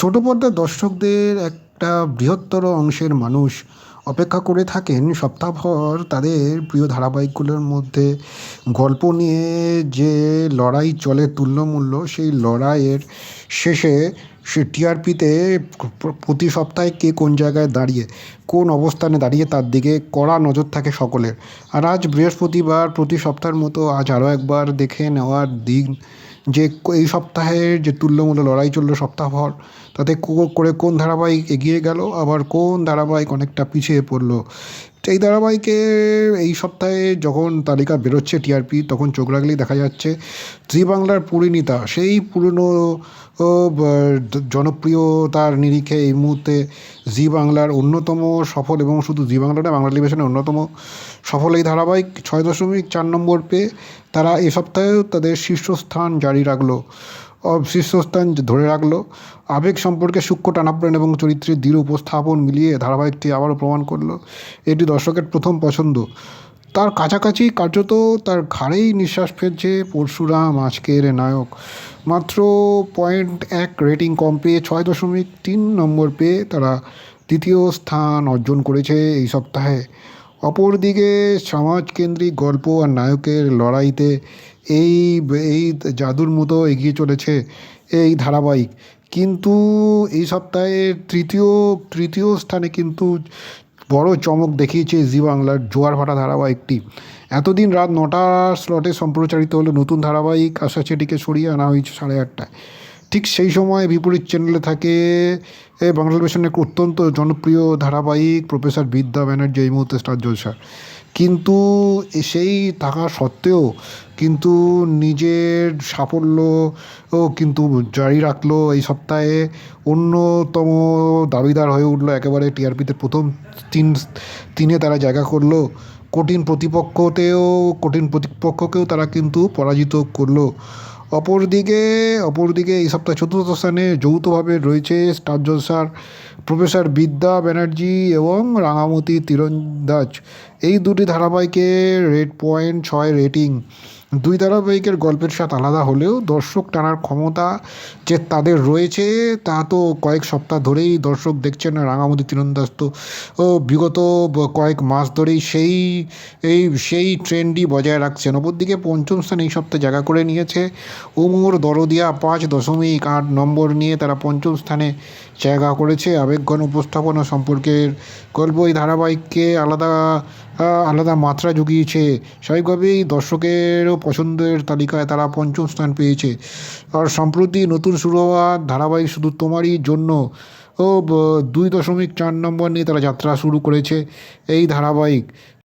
ছোট পর্দার দর্শকদের একটা বৃহত্তর অংশের মানুষ অপেক্ষা করে থাকেন সপ্তাহভর তাদের প্রিয় ধারাবাহিকগুলোর মধ্যে গল্প নিয়ে যে লড়াই চলে তুল্যমূল্য সেই লড়াইয়ের শেষে সে টিআরপিতে প্রতি সপ্তাহে কে কোন জায়গায় দাঁড়িয়ে কোন অবস্থানে দাঁড়িয়ে তার দিকে কড়া নজর থাকে সকলের। আর আজ বৃহস্পতিবার প্রতি সপ্তাহের মতো আজ আরও একবার দেখে নেওয়ার দিন যে এই সপ্তাহের যে তুল্যমূল্য লড়াই চললো সপ্তাহভর তাতে করে কোন ধারাবাহিক এগিয়ে গেল আবার কোন ধারাবাহিক অনেকটা পিছিয়ে পড়লো। এই ধারাবাহিকে এই সপ্তাহে যখন তালিকা বেরোচ্ছে টিআরপি তখন চোখ রাখলেই দেখা যাচ্ছে জি বাংলার পরিণীতা সেই পুরনো জনপ্রিয়তার নিরিখে এই মুহূর্তে জি বাংলার অন্যতম সফল এবং শুধু জি বাংলাটা বাংলা টেলিভিশনের অন্যতম সফল এই ধারাবাহিক 6.4 নম্বর পেয়ে তারা এ সপ্তাহেও তাদের শীর্ষস্থান জারি রাখলো, শীর্ষস্থান ধরে রাখলো। আবেগ সম্পর্কে সূক্ষ্ম টানাপোড়েন এবং চরিত্রের দৃঢ় উপস্থাপন মিলিয়ে ধারাবাহিকটি আবারও প্রমাণ করলো এটি দর্শকের প্রথম পছন্দ। তার কাছাকাছি কার্যত তার ঘাড়েই নিঃশ্বাস ফেলছে পরশুরাম আজকের নায়ক। মাত্র 0.1 রেটিং কম পেয়ে 6.3 নম্বর পেয়ে তারা দ্বিতীয় স্থান অর্জন করেছে এই সপ্তাহে। অপরদিকে সমাজকেন্দ্রিক গল্প আর নায়কের লড়াইতে এই এই জাদুর মতো এগিয়ে চলেছে এই ধারাবাহিক। কিন্তু এই সপ্তাহে তৃতীয় স্থানে কিন্তু বড় চমক দেখিয়েছে জি বাংলার জোয়ার ভাটা ধারাবাহিকটি। এতদিন রাত 9টার স্লটে সম্প্রচারিত হলো নতুন ধারাবাহিক আশা চেটিকে সরিয়ে আনা হয়েছে 8:30টায়। ঠিক সেই সময় বিপরীত চ্যানেলে থাকে বাংলা টেলিভিশনের অত্যন্ত জনপ্রিয় ধারাবাহিক প্রফেসর বিদ্যা ব্যানার্জি এই মুহূর্তে স্টার জলসার। কিন্তু সেই থাকা সত্ত্বেও কিন্তু নিজের সাফল্য কিন্তু জারি রাখলো এই সপ্তাহে। অন্যতম দাবিদার হয়ে উঠলো একেবারে টিআরপিতে প্রথম তিনে তারা জায়গা করলো। কঠিন প্রতিপক্ষকেও তারা কিন্তু পরাজিত করলো। অপরদিকে এই সপ্তাহে চতুর্থ স্থানে যৌথভাবে রয়েছে স্টার জলসার প্রফেসর বিদ্যা ব্যানার্জি এবং রাঙামতি তীরন্দাজ। এই দুটি ধারাবাহিকের 8.6 রেটিং। দুই ধারাবাহিকের গল্পের স্বাদ আলাদা হলেও দর্শক টানার ক্ষমতা যে তাদের রয়েছে তা তো কয়েক সপ্তাহ ধরেই দর্শক দেখছেন। রাঙামতি তীরন্দাজ তো বিগত কয়েক মাস ধরেই সেই ট্রেন্ডই বজায় রাখছেন। অপরদিকে পঞ্চম স্থানে এই সপ্তাহে জায়গা করে নিয়েছে উমর দরদিয়া 5.8 নম্বর নিয়ে তারা পঞ্চম স্থানে জায়গা করেছে। আবেগঘন উপস্থাপনা সম্পর্কের গল্প এই ধারাবাহিককে আলাদা মাত্রা জুগিয়েছে। স্বাভাবিকভাবেই দর্শকেরও পছন্দের তালিকায় তারা পঞ্চম স্থান পেয়েছে। আর সম্প্রতি নতুন শুরু হওয়া ধারাবাহিক শুধু তোমারই জন্য 2.4 নম্বর নিয়ে তারা যাত্রা শুরু করেছে এই ধারাবাহিক।